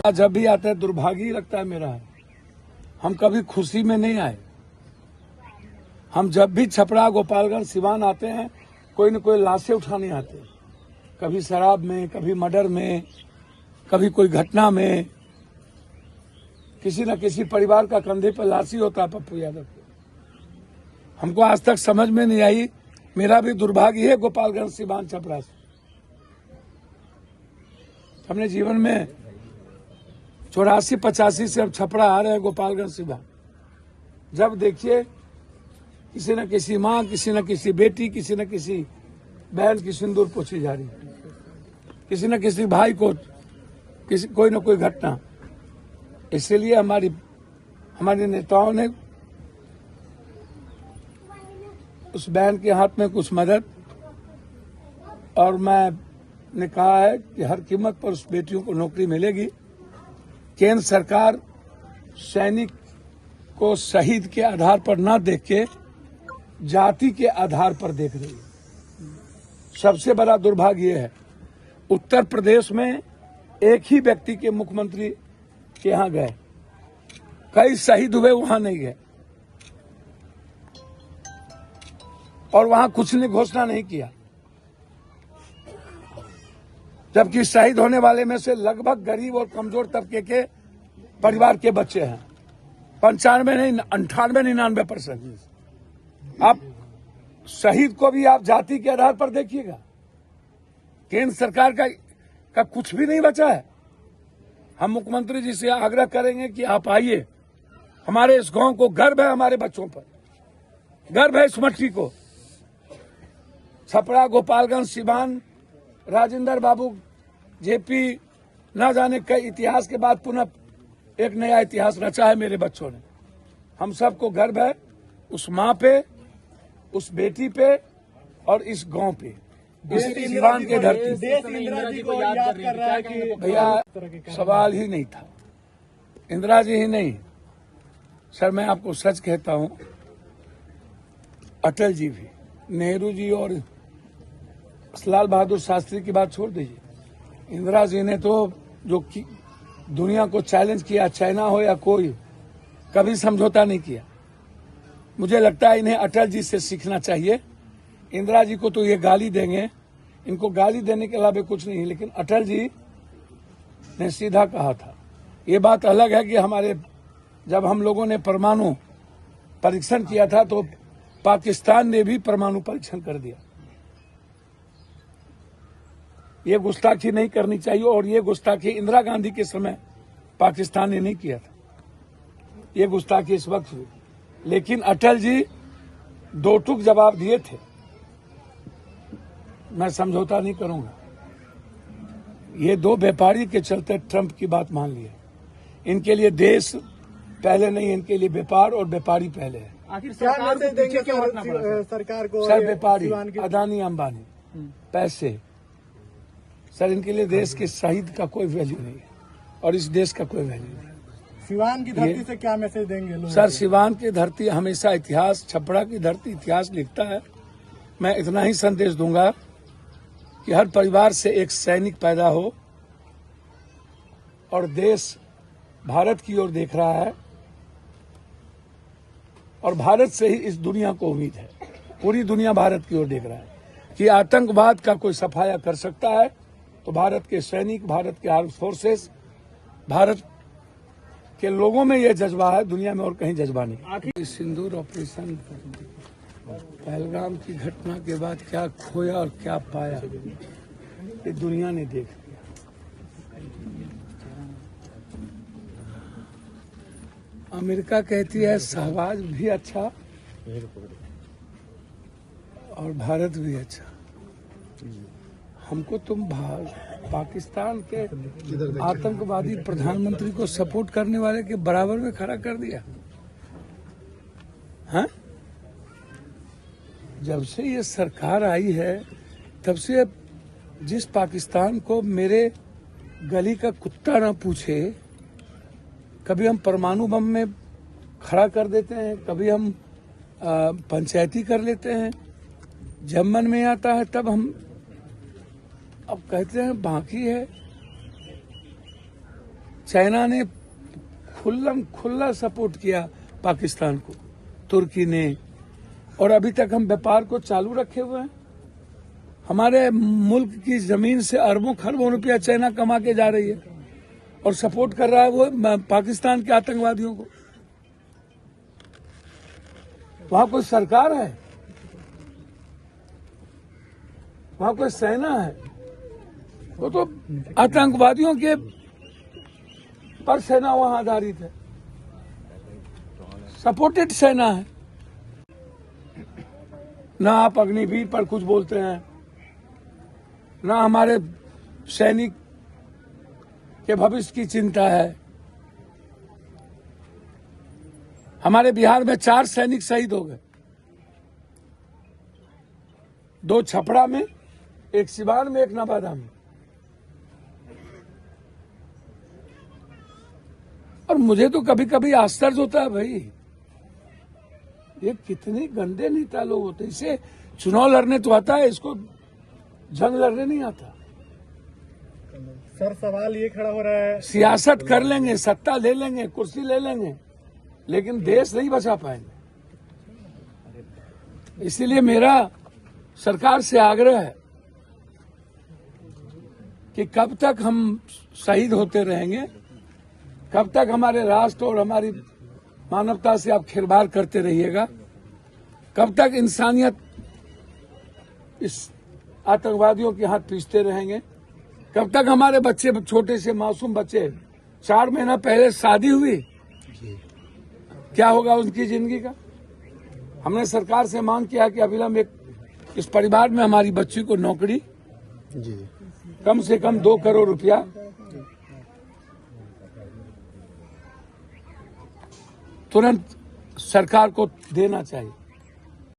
जब भी आते हैं दुर्भाग्य ही लगता है मेरा। हम कभी खुशी में नहीं आए। हम जब भी छपरा, गोपालगंज, सिवान आते हैं, कोई न कोई लाशें उठाने आते हैं। कभी शराब में, कभी मर्डर में, कभी कोई घटना में, किसी न किसी परिवार का कंधे पर लाशी होता है पप्पू यादव। हमको आज तक समझ में नहीं आई। मेरा भी दुर्भाग्य है गोपालगंज, सिवान, छपरा से। हमने जीवन में 84-85 से अब छपरा आ रहे हैं, गोपालगंज, सिवान। जब देखिए किसी न किसी माँ, किसी न किसी बेटी, किसी न किसी बहन की सिंदूर पोछी जा रही, किसी न किसी भाई को कोई न कोई घटना। इसलिए हमारे नेताओं ने उस बहन के हाथ में कुछ मदद, और मैंने कहा है कि हर कीमत पर उस बेटियों को नौकरी मिलेगी। केंद्र सरकार सैनिक को शहीद के आधार पर न देख के जाति के आधार पर देख रही है। सबसे बड़ा दुर्भाग्य यह है, उत्तर प्रदेश में एक ही व्यक्ति के मुख्यमंत्री के यहाँ गए, कई शहीद हुए, वहां नहीं गए, और वहां कुछ ने घोषणा नहीं किया। जबकि शहीद होने वाले में से लगभग गरीब और कमजोर तबके के परिवार के बच्चे हैं। 95 नहीं, 98-99%। आप शहीद को भी आप जाति के आधार पर देखिएगा। केंद्र सरकार का कुछ भी नहीं बचा है। हम मुख्यमंत्री जी से आग्रह करेंगे कि आप आइए। हमारे इस गांव को गर्व है, हमारे बच्चों पर गर्व है, इस मट्टी को। छपरा, गोपालगंज, सिवान, राजेंद्र बाबू, जेपी, न जाने कई इतिहास के बाद पुनः एक नया इतिहास रचा है मेरे बच्चों ने। हम सबको गर्व है उस माँ पे, उस बेटी पे, और इस गांव पे, इस सिवान के धरती। भैया सवाल ही नहीं था, इंदिरा जी ही नहीं सर, मैं आपको सच कहता हूं, अटल जी भी, नेहरू जी और लाल बहादुर शास्त्री की बात छोड़ दीजिए। इंदिरा जी ने तो जो दुनिया को चैलेंज किया, चाइना हो या कोई, कभी समझौता नहीं किया। मुझे लगता है इन्हें अटल जी से सीखना चाहिए। इंदिरा जी को तो ये गाली देंगे, इनको गाली देने के अलावा कुछ नहीं, लेकिन अटल जी ने सीधा कहा था। ये बात अलग है कि जब हम लोगों ने परमाणु परीक्षण किया था तो पाकिस्तान ने भी परमाणु परीक्षण कर दिया। ये गुस्ताखी नहीं करनी चाहिए, और ये गुस्ताखी इंदिरा गांधी के समय पाकिस्तान ने नहीं किया था। ये गुस्ताखी इस वक्त हुई, लेकिन अटल जी दो टूक जवाब दिए थे, मैं समझौता नहीं करूंगा। ये दो व्यापारी के चलते ट्रंप की बात मान ली है। इनके लिए देश पहले नहीं, इनके लिए व्यापार और व्यापारी पहले है। आखिर सरकार से देंगे सरकार को? सर व्यापारी, अदानी, अंबानी, पैसे, सर इनके लिए देश के शहीद का कोई वैल्यू नहीं है, और इस देश का कोई वैल्यू नहीं। सिवान की धरती से क्या मैसेज देंगे लोग? सर सिवान की धरती हमेशा इतिहास, छपरा की धरती इतिहास लिखता है। मैं इतना ही संदेश दूंगा कि हर परिवार से एक सैनिक पैदा हो, और देश भारत की ओर देख रहा है, और भारत से ही इस दुनिया को उम्मीद है। पूरी दुनिया भारत की ओर देख रहा है कि आतंकवाद का कोई सफाया कर सकता है तो भारत के सैनिक, भारत के आर्म फोर्सेस, भारत के लोगों में यह जज्बा है, दुनिया में और कहीं जज्बा नहीं। सिंदूर ऑपरेशन, पहलगाम की घटना के बाद क्या खोया और क्या पाया, ये दुनिया ने देख लिया। अमेरिका कहती है शहबाज भी अच्छा और भारत भी अच्छा। हमको तुम पाकिस्तान के आतंकवादी प्रधानमंत्री को सपोर्ट करने वाले के बराबर में खड़ा कर दिया। हाँ, जब से ये सरकार आई है तब से जिस पाकिस्तान को मेरे गली का कुत्ता ना पूछे कभी हम परमाणु बम में खड़ा कर देते हैं, कभी हम पंचायती कर लेते हैं। जब मन में आता है तब हम अब कहते हैं बाकी है। चाइना ने खुल्ला सपोर्ट किया पाकिस्तान को, तुर्की ने, और अभी तक हम व्यापार को चालू रखे हुए हैं। हमारे मुल्क की जमीन से अरबों खरबों रुपया चाइना कमा के जा रही है और सपोर्ट कर रहा है वो पाकिस्तान के आतंकवादियों को। वहां कोई सरकार है, वहां कोई सेना है, वो तो आतंकवादियों के पर सेना वहां आधारित है, सपोर्टेड सेना है। ना आप अग्निवीर पर कुछ बोलते हैं, ना हमारे सैनिक के भविष्य की चिंता है। हमारे बिहार में 4 सैनिक शहीद हो गए, 2 छपरा में, 1 सिवान में, 1 नवादा में। और मुझे तो कभी कभी आश्चर्य होता है, भाई ये कितने गंदे नेता लोग होते हैं। इसे चुनाव लड़ने तो आता है, इसको जंग लड़ने नहीं आता। सर सवाल ये खड़ा हो रहा है, सियासत कर लेंगे, सत्ता ले लेंगे, कुर्सी ले लेंगे, लेकिन देश नहीं बचा पाएंगे। इसीलिए मेरा सरकार से आग्रह है कि कब तक हम शहीद होते रहेंगे, कब तक हमारे राष्ट्र और हमारी मानवता से आप खिलवाड़ करते रहिएगा, कब तक इंसानियत इस आतंकवादियों के हाथ पीसते रहेंगे, कब तक हमारे बच्चे, छोटे से मासूम बच्चे, 4 महीना पहले शादी हुई, क्या होगा उनकी जिंदगी का। हमने सरकार से मांग किया कि अविलंब इस परिवार में हमारी बच्ची को नौकरी, कम से कम 2 करोड़ रुपया तुरंत सरकार को देना चाहिए।